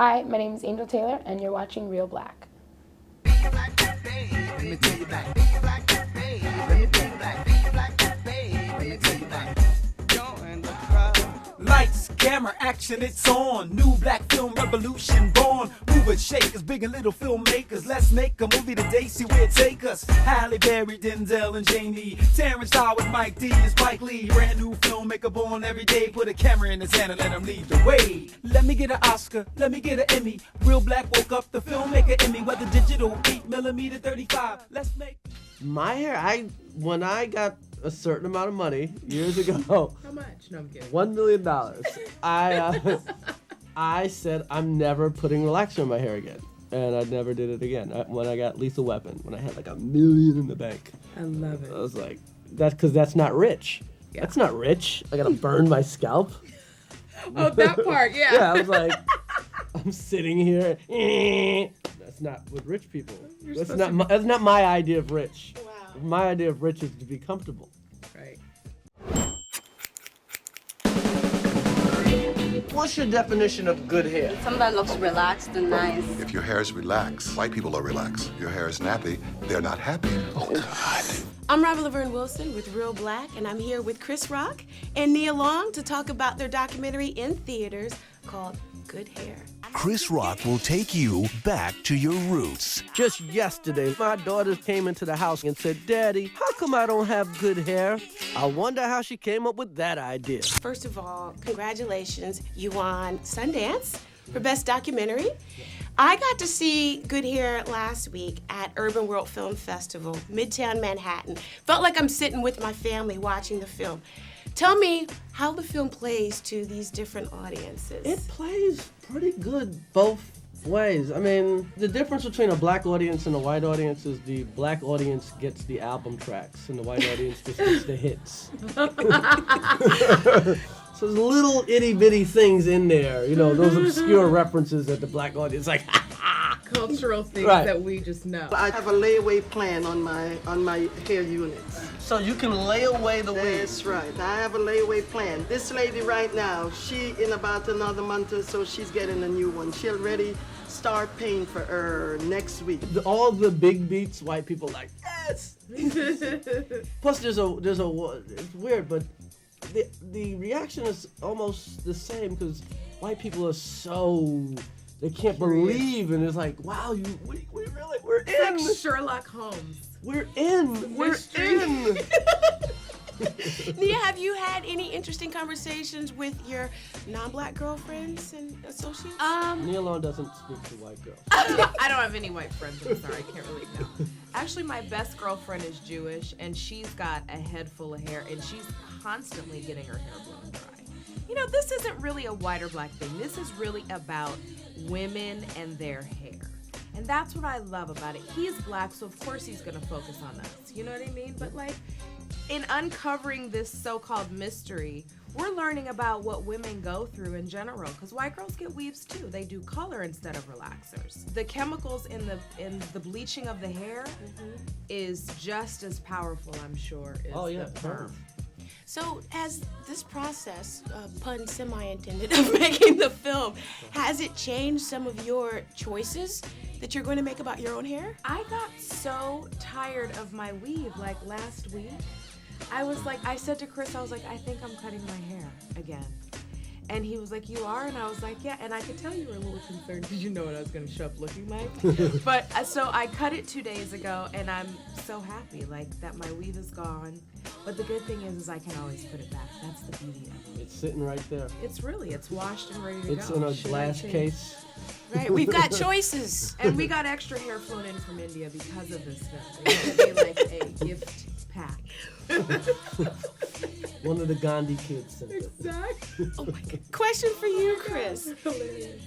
Hi, my name is Angel Taylor, and you're watching Reelblack. Lights, camera, action, it's on. New black film revolution born. Movers, shakers, big and little filmmakers. Let's make a movie today, see where it take us. Halle Berry, Denzel, and Jamie. Terrence Howard, Mike D, and Spike Lee. Brand new filmmaker born every day. Put a camera in his hand and let him lead the way. Let me get an Oscar, let me get an Emmy. Reelblack woke up the filmmaker in me. Whether digital, 8mm, 35. Let's make... My hair, when I got a certain amount of money years ago. How much? No, I'm kidding. $1 million. I said I'm never putting relaxer in my hair again, and I never did it again. When I got Lethal Weapon, when I had like $1 million in the bank. I love it. I was like, that's because that's not rich. Yeah. That's not rich. I gotta burn my scalp. Oh, that part, yeah. Yeah, I was like, I'm sitting here. That's not with rich people. That's not my idea of rich. Wow. My idea of rich is to be comfortable. Right. What's your definition of good hair? Somebody looks relaxed and nice. If your hair is relaxed, white people are relaxed. Your hair is nappy, they're not happy. Oh, God. I'm Robert Laverne Wilson with Reelblack, and I'm here with Chris Rock and Nia Long to talk about their documentary in theaters called Good Hair. Chris Rock will take you back to your roots. Just yesterday, my daughter came into the house and said, "Daddy, how come I don't have good hair?" I wonder how she came up with that idea. First of all, congratulations. You won Sundance for Best Documentary. I got to see Good Hair last week at Urban World Film Festival, Midtown Manhattan. Felt like I'm sitting with my family watching the film. Tell me how the film plays to these different audiences. It plays pretty good both ways. I mean, the difference between a black audience and a white audience is the black audience gets the album tracks and the white audience just gets the hits. So there's little itty bitty things in there, you know, those obscure references that the black audience like, Cultural things Right. that we just know. I have a layaway plan on my hair units. so you can lay away the weeds. That's right. I have a layaway plan. This lady right now, she in about another month or so, she's getting a new one. She'll already start paying for her next week. All the big beats, white people like, yes. Plus, it's weird, but the reaction is almost the same because white people are so. They can't believe, and it's like, wow, we're in. Like Sherlock Holmes. We're in. We're in. Nia, have you had any interesting conversations with your non-black girlfriends and associates? Nia Long doesn't speak to white girls. I don't have any white friends, I'm sorry, I can't really know. Actually, my best girlfriend is Jewish, and she's got a head full of hair, and she's constantly getting her hair blown dry. You know, this isn't really a white or black thing. This is really about women and their hair. And that's what I love about it. He's black, so of course he's gonna focus on us. You know what I mean? But like, in uncovering this so-called mystery, we're learning about what women go through in general, because white girls get weaves too. They do color instead of relaxers. The chemicals in the bleaching of the hair is just as powerful, I'm sure, as the perm. So has this process, pun semi-intended, of making the film, has it changed some of your choices that you're going to make about your own hair? I got so tired of my weave like last week. I said to Chris, I was like, I think I'm cutting my hair again. And he was like, you are? And I was like, yeah. And I could tell you were a little concerned because you know what I was going to show up looking like. But so I cut it 2 days ago, and I'm so happy like that my weave is gone. But the good thing is I can always put it back. That's the beauty of it. It's sitting right there. It's washed and ready to It's go. in a glass case. Right, we've got choices. And we got extra hair flown in from India because of this film. It's gonna be like a gift pack. One of the Gandhi kids sent it. Exactly. Oh my God. Question for you, Chris. Hilarious.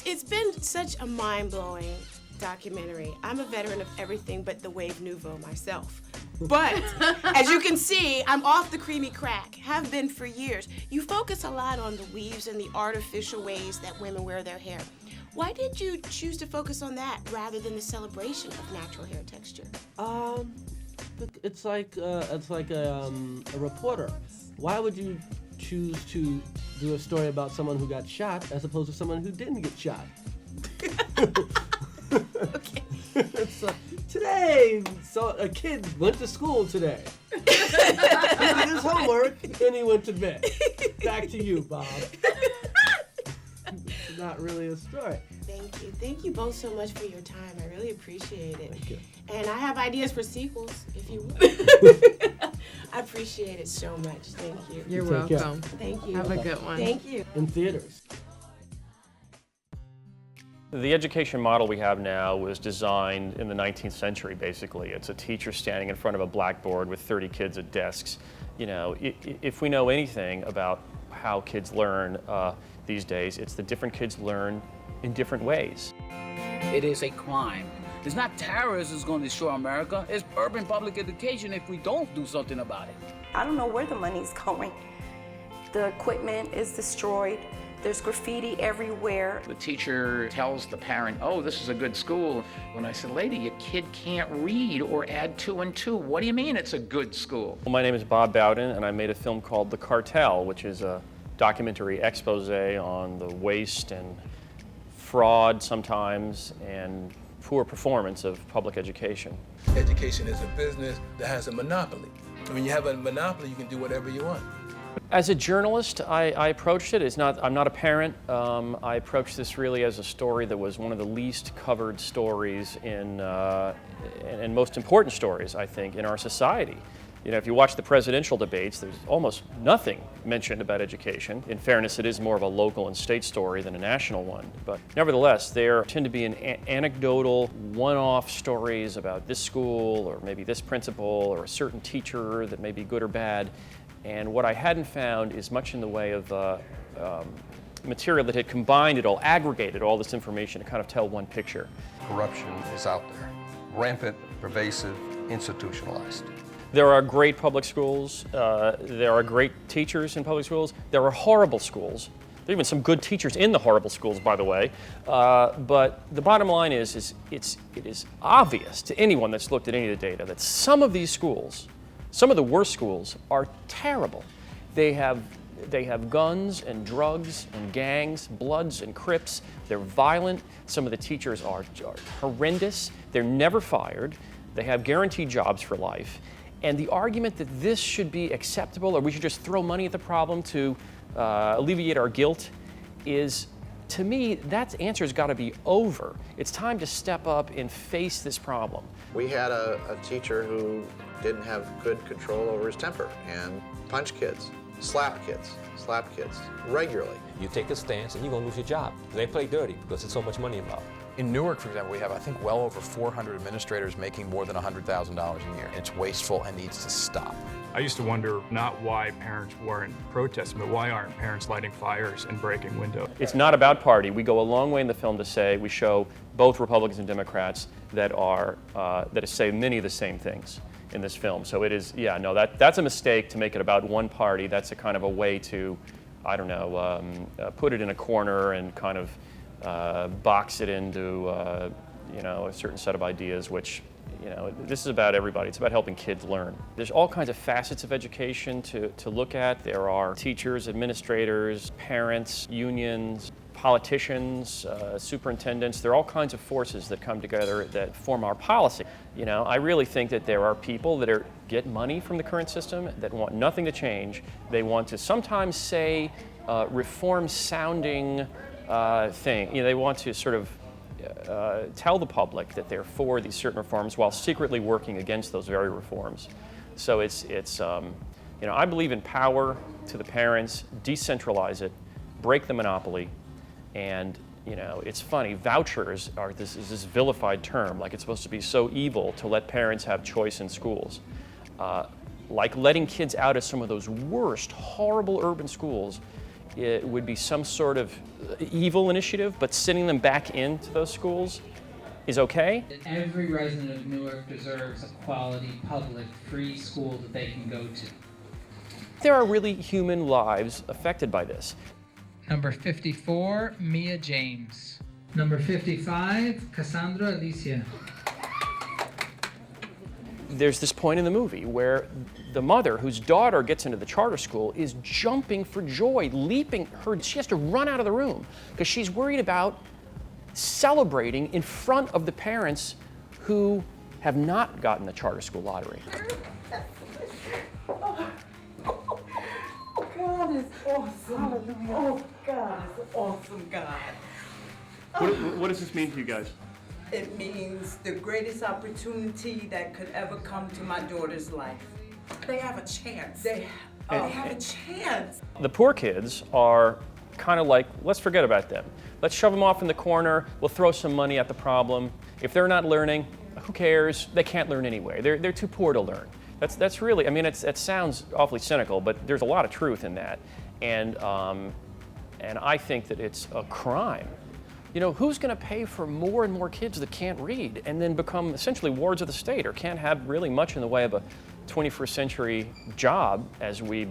It's been such a mind-blowing documentary. I'm a veteran of everything but the Wave Nouveau myself. But as you can see, I'm off the creamy crack, have been for years. You focus a lot on the weaves and the artificial ways that women wear their hair. Why did you choose to focus on that rather than the celebration of natural hair texture? It's like a reporter. Why would you choose to do a story about someone who got shot as opposed to someone who didn't get shot. Okay. So, today, so a kid went to school today. He did his homework, then he went to bed. Back to you, Bob. It's not really a story. Thank you. Thank you both so much for your time. I really appreciate it. Thank you. And I have ideas for sequels, if you would. I appreciate it so much. Thank you. You're Take care. welcome. Thank you. Have a good one. Thank you. In theaters. The education model we have now was designed in the 19th century, basically. It's a teacher standing in front of a blackboard with 30 kids at desks. You know, if we know anything about how kids learn these days, it's that different kids learn in different ways. It is a crime. It's not terrorism that's going to destroy America. It's urban public education if we don't do something about it. I don't know where the money's going. The equipment is destroyed. There's graffiti everywhere. The teacher tells the parent, oh, this is a good school. When I said, lady, your kid can't read or add 2 and 2. What do you mean it's a good school? My name is Bob Bowdon, and I made a film called The Cartel, which is a documentary expose on the waste and fraud sometimes and poor performance of public education. Education is a business that has a monopoly. When you have a monopoly, you can do whatever you want. As a journalist, I approached it. I'm not a parent. I approached this really as a story that was one of the least covered stories and most important stories, I think, in our society. You know, if you watch the presidential debates, there's almost nothing mentioned about education. In fairness, it is more of a local and state story than a national one. But nevertheless, there tend to be anecdotal, one-off stories about this school or maybe this principal or a certain teacher that may be good or bad. And what I hadn't found is much in the way of material that had combined it all, aggregated all this information to kind of tell one picture. Corruption is out there, rampant, pervasive, institutionalized. There are great public schools, there are great teachers in public schools, there are horrible schools. There are even some good teachers in the horrible schools, by the way. But the bottom line is it is obvious to anyone that's looked at any of the data that some of these schools, some of the worst schools, are terrible. They have guns and drugs and gangs, Bloods and Crips. They're violent. Some of the teachers are horrendous. They're never fired. They have guaranteed jobs for life. And the argument that this should be acceptable or we should just throw money at the problem to alleviate our guilt is, to me, that answer's got to be over. It's time to step up and face this problem. We had a teacher who didn't have good control over his temper and punched kids, slapped kids regularly. You take a stance and you're gonna lose your job. They play dirty because there's so much money involved. In Newark, for example, we have, I think, well over 400 administrators making more than $100,000 a year. It's wasteful and needs to stop. I used to wonder not why parents weren't protesting, but why aren't parents lighting fires and breaking windows? It's not about party. We go a long way in the film to say we show both Republicans and Democrats that say many of the same things in this film. So it is, yeah, no, that's a mistake to make it about one party. That's a kind of a way to, I don't know, put it in a corner and kind of box it into, you know, a certain set of ideas, which, you know, this is about everybody. It's about helping kids learn. There's all kinds of facets of education to look at. There are teachers, administrators, parents, unions, politicians, superintendents. There are all kinds of forces that come together that form our policy. You know, I really think that there are people that get money from the current system that want nothing to change. They want to sometimes say reform-sounding thing. You know, they want to sort of tell the public that they're for these certain reforms while secretly working against those very reforms. So it's you know, I believe in power to the parents, decentralize it, break the monopoly, and you know, it's funny, vouchers are this vilified term, like it's supposed to be so evil to let parents have choice in schools. Like letting kids out of some of those worst, horrible urban schools, it would be some sort of evil initiative, but sending them back into those schools is okay. Every resident of Newark deserves a quality, public, free school that they can go to. There are really human lives affected by this. Number 54, Mia James. Number 55, Cassandra Alicia. there's this point in the movie where the mother, whose daughter gets into the charter school, is jumping for joy, leaping. She has to run out of the room because she's worried about celebrating in front of the parents who have not gotten the charter school lottery. God is awesome. Oh, God is awesome, God. What does this mean to you guys? It means the greatest opportunity that could ever come to my daughter's life. They have a chance. They have a chance. The poor kids are kind of like, let's forget about them. Let's shove them off in the corner. We'll throw some money at the problem. If they're not learning, who cares? They can't learn anyway. They're too poor to learn. That's really, I mean, it sounds awfully cynical, but there's a lot of truth in that. And I think that it's a crime. You know, who's going to pay for more and more kids that can't read and then become essentially wards of the state or can't have really much in the way of a 21st century job as we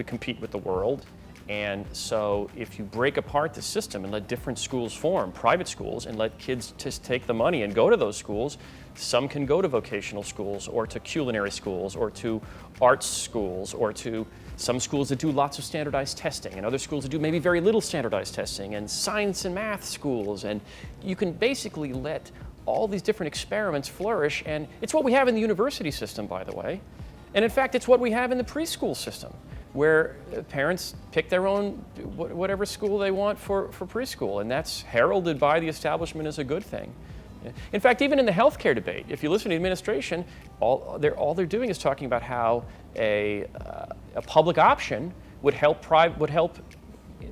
compete with the world? And so if you break apart the system and let different schools form, private schools, and let kids just take the money and go to those schools, some can go to vocational schools or to culinary schools or to arts schools or to some schools that do lots of standardized testing and other schools that do maybe very little standardized testing and science and math schools. And you can basically let all these different experiments flourish. And it's what we have in the university system, by the way. And in fact, it's what we have in the preschool system, where parents pick their own, whatever school they want for preschool. And that's heralded by the establishment as a good thing. In fact, even in the healthcare debate, if you listen to the administration, all they're doing is talking about how a public option would help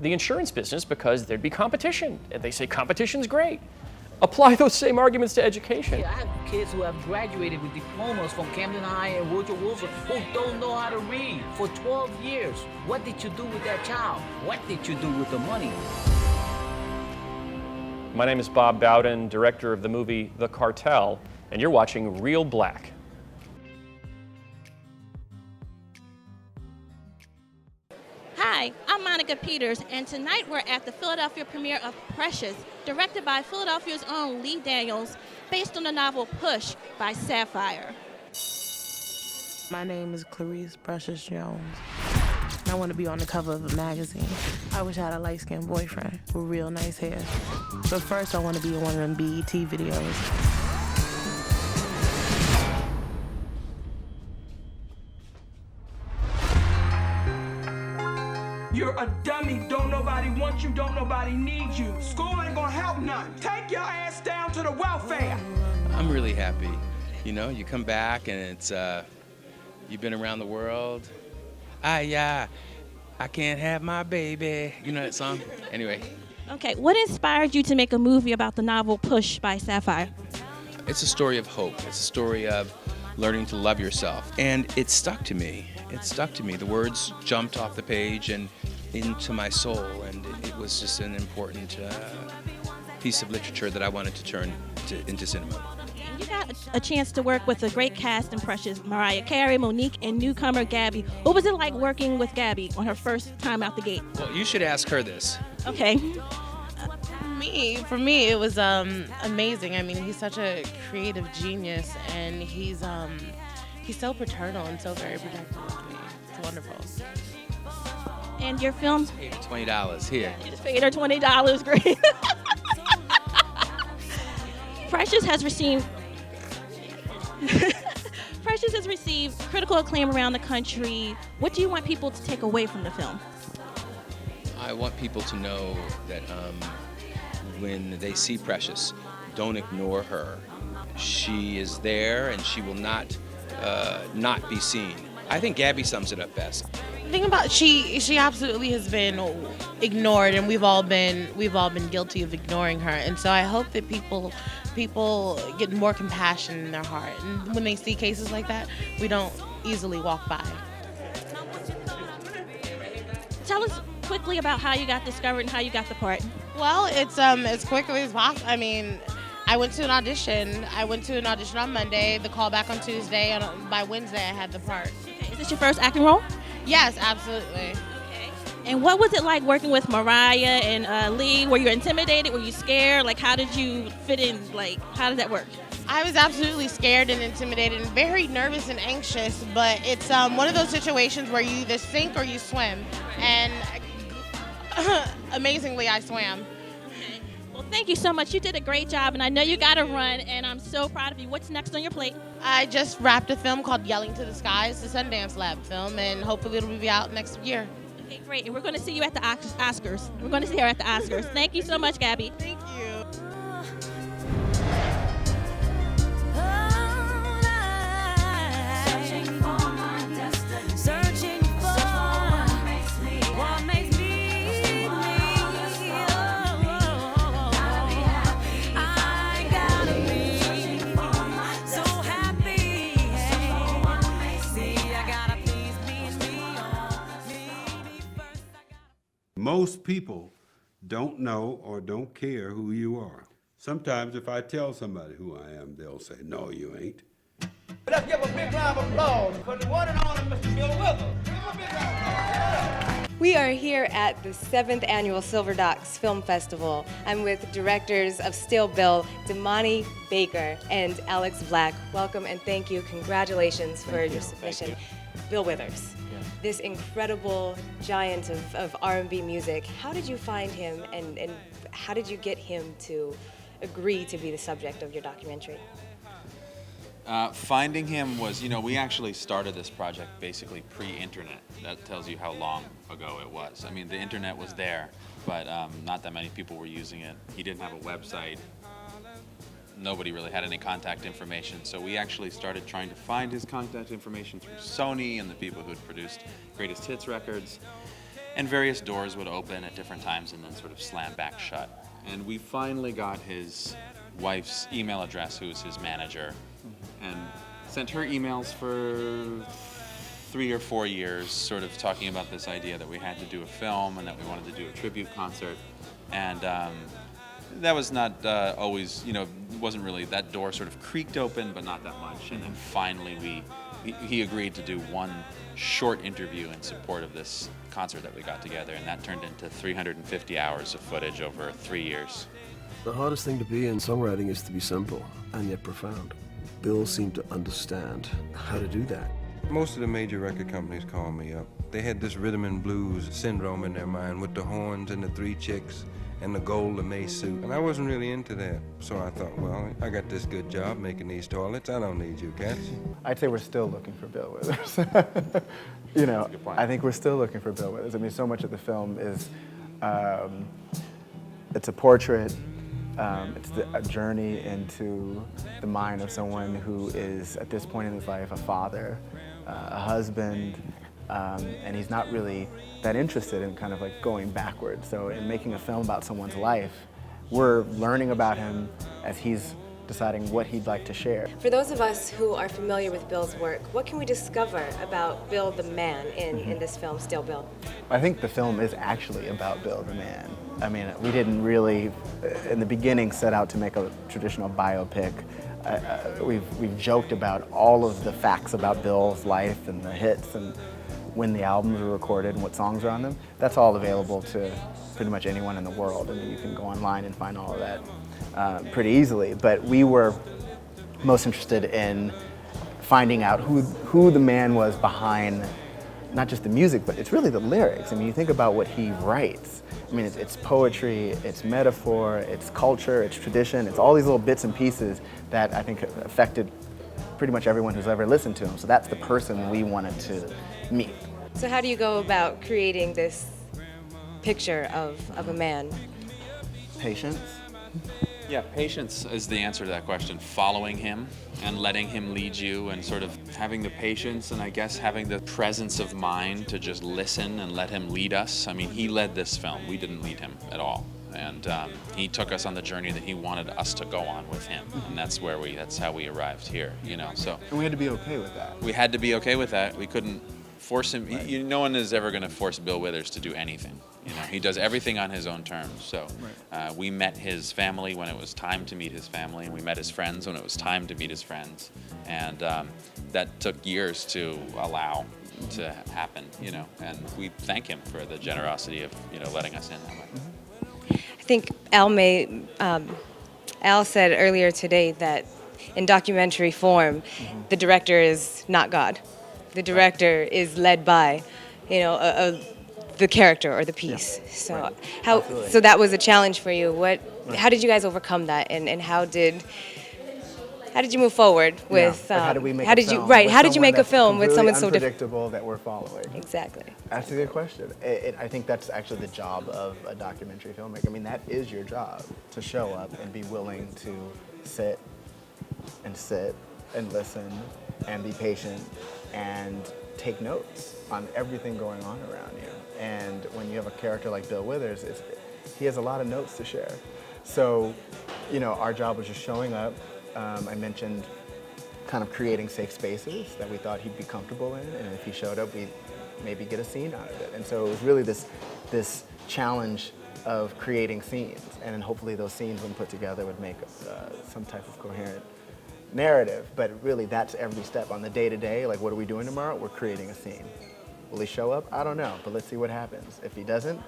the insurance business because there'd be competition. And they say competition's great. Apply those same arguments to education. I have kids who have graduated with diplomas from Camden High and Woodrow Wilson who don't know how to read for 12 years. What did you do with that child? What did you do with the money? My name is Bob Bowden, director of the movie The Cartel, and you're watching Reelblack. Hi, I'm Monica Peters, and tonight we're at the Philadelphia premiere of Precious, directed by Philadelphia's own Lee Daniels, based on the novel Push by Sapphire. My name is Clarice Precious Jones. I want to be on the cover of a magazine. I wish I had a light-skinned boyfriend with real nice hair. But first, I want to be in one of them BET videos. You're a dummy. Don't nobody want you. Don't nobody need you. School ain't gonna help none. Take your ass down to the welfare. I'm really happy. You know, you come back and it's, you've been around the world. I can't have my baby. You know that song? Anyway. Okay, what inspired you to make a movie about the novel Push by Sapphire? It's a story of hope. It's a story of learning to love yourself. And it stuck to me. It stuck to me. The words jumped off the page and into my soul. And it was just an important piece of literature that I wanted to turn into cinema. You got a chance to work with a great cast in Precious: Mariah Carey, Monique, and newcomer Gabby. What was it like working with Gabby on her first time out the gate? Well, you should ask her this. Okay. For me, it was amazing. I mean, he's such a creative genius, and he's so paternal and so very protective of me. It's wonderful. And your film? $20 here. You just paid her $20. Great. Precious has received critical acclaim around the country. What do you want people to take away from the film? I want people to know that when they see Precious, don't ignore her. She is there and she will not be seen. I think Gabby sums it up best. The thing about she absolutely has been ignored, and we've all been guilty of ignoring her. And so I hope that people get more compassion in their heart, and when they see cases like that, we don't easily walk by. Tell us quickly about how you got discovered and how you got the part. Well, it's as quickly as possible. I mean, I went to an audition on Monday, the call back on Tuesday, and by Wednesday I had the part. Okay. Is this your first acting role? Yes, absolutely. Okay. And what was it like working with Mariah and Lee? Were you intimidated? Were you scared? Like, how did you fit in? Like, how did that work? I was absolutely scared and intimidated and very nervous and anxious, but it's one of those situations where you either sink or you swim, and amazingly I swam. Well, thank you so much. You did a great job, and I know you got to run, and I'm so proud of you. What's next on your plate? I just wrapped a film called Yelling to the Skies, the Sundance Lab film, and hopefully it'll be out next year. Okay, great. And we're going to see you at the Oscars. We're going to see her at the Oscars. Thank you so much, Gabby. Thank you. Most people don't know or don't care who you are. Sometimes if I tell somebody who I am, they'll say, no, you ain't. Let's give a big round of applause for the one and only Mr. Bill Withers. Give him a big round of applause. We are here at the 7th Annual Silver Docs Film Festival. I'm with directors of Still Bill, DAMANI, Baker, and Alex VLACK. Welcome and thank you. Congratulations for your submission. Bill Withers, this incredible giant of R&B music. How did you find him, and how did you get him to agree to be the subject of your documentary? Finding him was, we actually started this project basically pre-internet. That tells you how long ago it was. I mean, the internet was there, but not that many people were using it. He didn't have a website. Nobody really had any contact information, so we actually started trying to find his contact information through Sony and the people who'd produced greatest hits records, and various doors would open at different times and then sort of slam back shut. And we finally got his wife's email address, who was his manager, and sent her emails for 3 or 4 years, sort of talking about this idea that we had to do a film and that we wanted to do a tribute concert. And that was not always, wasn't really, that door sort of creaked open, but not that much. And then finally he agreed to do one short interview in support of this concert that we got together, and that turned into 350 hours of footage over 3 years. The hardest thing to be in songwriting is to be simple and yet profound. Bill seemed to understand how to do that. Most of the major record companies called me up. They had this rhythm and blues syndrome in their mind with the horns and the 3 chicks and the gold lame suit. And I wasn't really into that. So I thought, well, I got this good job making these toilets. I don't need you cats. I'd say we're still looking for Bill Withers. I think we're still looking for Bill Withers. I mean, so much of the film is, it's a portrait. It's a journey into the mind of someone who is, at this point in his life, a father, a husband, and he's not really that interested in kind of like going backwards. So in making a film about someone's life, we're learning about him as he's deciding what he'd like to share. For those of us who are familiar with Bill's work, what can we discover about Bill the man in this film, Still Bill? I think the film is actually about Bill the man. I mean, we didn't really, in the beginning, set out to make a traditional biopic. We've joked about all of the facts about Bill's life and the hits and when the albums were recorded and what songs are on them. That's all available to pretty much anyone in the world. I mean, you can go online and find all of that pretty easily. But we were most interested in finding out who the man was behind not just the music, but it's really the lyrics. I mean, you think about what he writes. I mean, it's poetry, it's metaphor, it's culture, it's tradition, it's all these little bits and pieces that I think affected pretty much everyone who's ever listened to him. So that's the person we wanted to meet. So how do you go about creating this picture of a man? Patience. Yeah, patience is the answer to that question. Following him and letting him lead you and sort of having the patience and I guess having the presence of mind to just listen and let him lead us. I mean, he led this film. We didn't lead him at all. And he took us on the journey that he wanted us to go on with him. And that's how we arrived here, so. And we had to be okay with that. We had to be okay with that. We couldn't force him. Right. No one is ever going to force Bill Withers to do anything. He does everything on his own terms. So we met his family when it was time to meet his family, and we met his friends when it was time to meet his friends. And that took years to allow to happen, and we thank him for the generosity of, letting us in that way. I think Al said earlier today that in documentary form, the director is not God. The director is led by, you know, the character or the piece. So so that was a challenge for you. How did you guys overcome that, and how did you move forward with? How did we make how a did film you right? with How did you someone make a that's film with completely someone so different? unpredictable that we're following? Exactly. That's a good question. I think that's actually the job of a documentary filmmaker. I mean, that is your job, to show up and be willing to sit and listen and be patient and take notes on everything going on around you. And when you have a character like Bill Withers, he has a lot of notes to share. So, you know, our job was just showing up. I mentioned kind of creating safe spaces that we thought he'd be comfortable in, and if he showed up, we'd maybe get a scene out of it. And so it was really this challenge of creating scenes, and then hopefully those scenes, when put together, would make some type of coherent narrative. But really, that's every step on the day-to-day. Like, what are we doing tomorrow? We're creating a scene. Will he show up? I don't know, but let's see what happens. If he doesn't,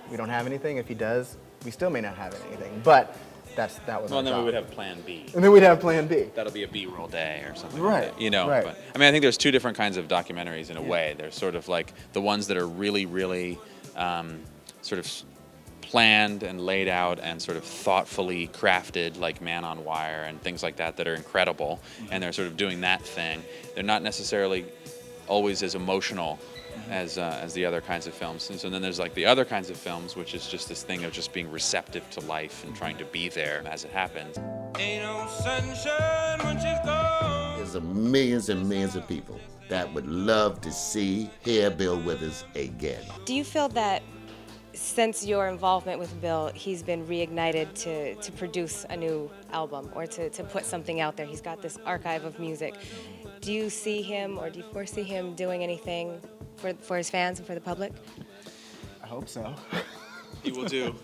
we don't have anything. If he does, we still may not have anything. But that was our job. Well, then we would have plan B. And then we'd have plan B. That'll be a B-roll day or something Right, like that, you know. right. But, I mean, I think there's two different kinds of documentaries in a way. There's sort of like the ones that are really, really sort of planned and laid out and sort of thoughtfully crafted, like Man on Wire and things like that are incredible, and they're sort of doing that thing. They're not necessarily always as emotional as the other kinds of films. And so then there's like the other kinds of films, which is just this thing of just being receptive to life and trying to be there as it happens. Ain't no sunshine when she's gone. There's millions and millions of people that would love to hear Bill Withers again. Do you feel that since your involvement with Bill, he's been reignited to produce a new album or to put something out there? He's got this archive of music. Do you see him, or do you foresee him doing anything for his fans and for the public? I hope so. He will do.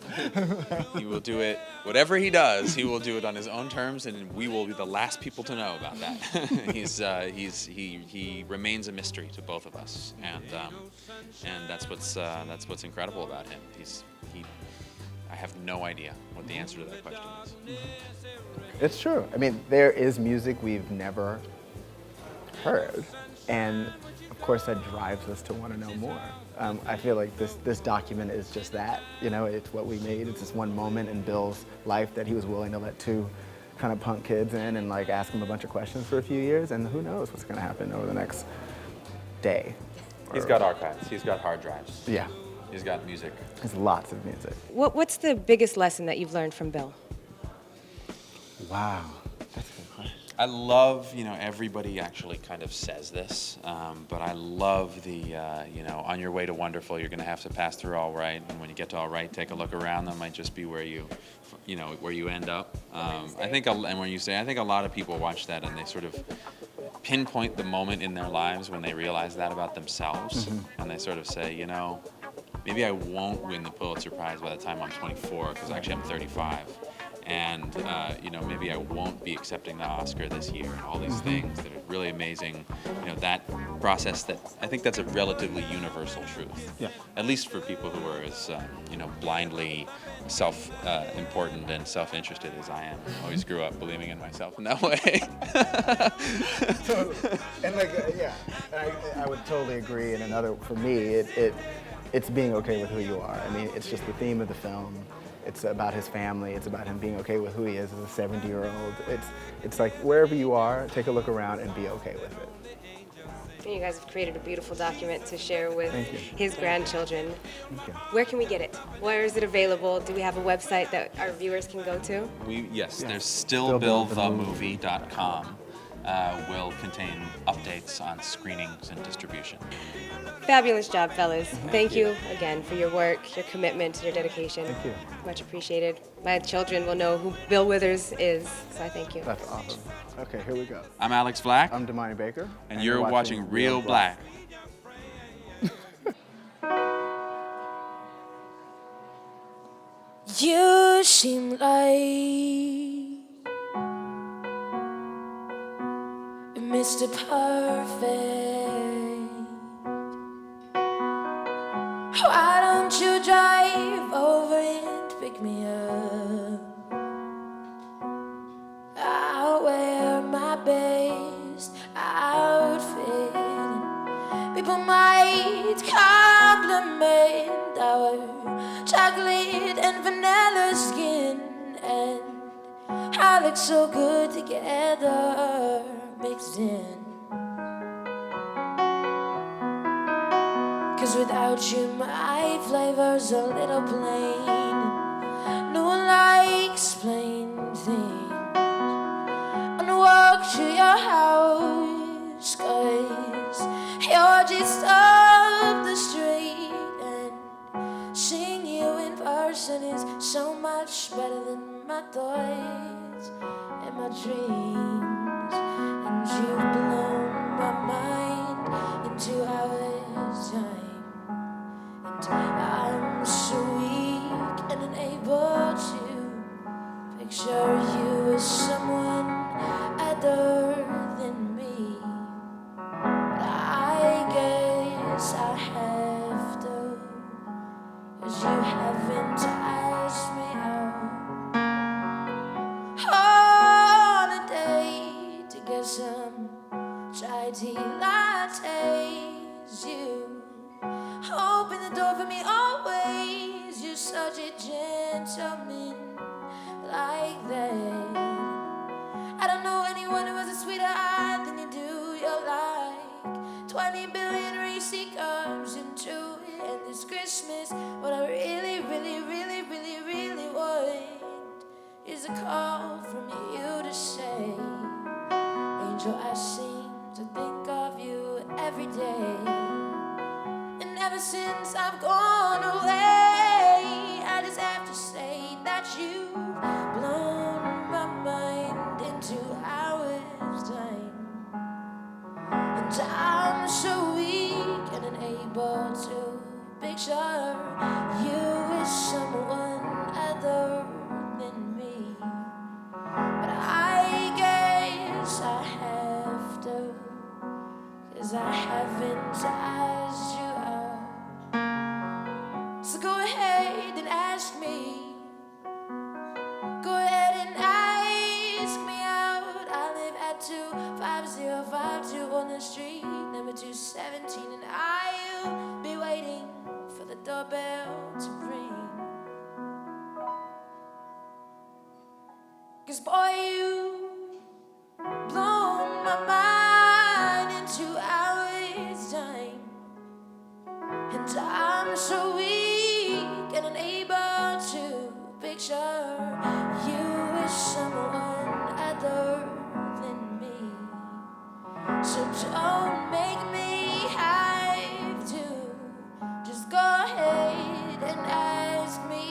He will do it. Whatever he does, he will do it on his own terms, and we will be the last people to know about that. He remains a mystery to both of us, and that's what's incredible about him. I have no idea what the answer to that question is. It's true. I mean, there is music we've never heard, and of course that drives us to want to know more. I feel like this document is just that, you know, it's what we made. It's this one moment in Bill's life that he was willing to let two kind of punk kids in and like ask them a bunch of questions for a few years, and who knows what's going to happen over the next day. He's got archives. He's got hard drives. Yeah. He's got music. There's lots of music. What's the biggest lesson that you've learned from Bill? Wow, that's a good question. I love, you know, everybody actually kind of says this, but I love the, you know, on your way to wonderful, you're going to have to pass through all right, and when you get to all right, take a look around. That might just be where you know, where you end up. I think, and when you say, I think a lot of people watch that and they sort of pinpoint the moment in their lives when they realize that about themselves, and they sort of say, you know, maybe I won't win the Pulitzer Prize by the time I'm 24, because actually I'm 35. And, you know, maybe I won't be accepting the Oscar this year, and all these things that are really amazing. You know, that process, that I think that's a relatively universal truth. Yeah. At least for people who are as, you know, blindly self-important and self-interested as I am. I always grew up believing in myself in that way. Totally. And like, yeah, I would totally agree. And for me, it's being okay with who you are. I mean, it's just the theme of the film. It's about his family. It's about him being okay with who he is as a 70-year-old. It's like wherever you are, take a look around and be okay with it. You guys have created a beautiful document to share with his grandchildren. Where can we get it? Where is it available? Do we have a website that our viewers can go to? Yes, there's stillbillthemovie.com. Will contain updates on screenings and distribution. Fabulous job, fellas. Thank you again for your work, your commitment, your dedication. Thank you. Much appreciated. My children will know who Bill Withers is, so I thank you. That's awesome. Okay, here we go. I'm Alex Black. I'm DAMANI Baker. And you're watching Reelblack. You seem like Mr. Perfect. Why don't you drive over and pick me up out where I look so good together, mixed in. 'Cause without you my flavor's a little plain. No one likes plain things. Wanna walk to your house, 'cause you're just up the street. And seeing you in person is so much better than my thoughts and my dreams. And you've blown my mind in 2 hours time. And I'm so weak and unable to picture you as someone other than me. But I guess I have to, 'cause you haven't asked me out on a date to get some chai tea lattes. You open the door for me always. You're such a gentleman like that. I don't know anyone who has a sweeter eye than you do. You're like 20 billion racy comes into it. And this Christmas, what I really, really, really, really, really want is a call from you to say, Angel, I seem to think of you every day. And ever since I've gone away, I just have to say that you've blown my mind in 2 hours time. And I'm so weak and unable to picture you as someone other than me. But I guess I have to, 'cause I haven't asked you out. So go ahead and ask me. Go ahead and ask me out. I live at 25052 on the street, number 217, and I'll be waiting for the doorbell to ring. 'Cause boy, you blown my mind in 2 hours time. And I'm so weak and unable to picture you as someone other than me. So don't make me have to. Just go ahead and ask me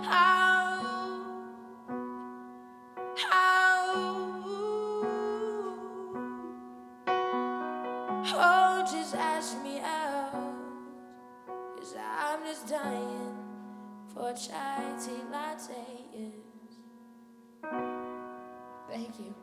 how. Oh, just ask me out, 'cause I'm just dying for a chai tea latte. Thank you.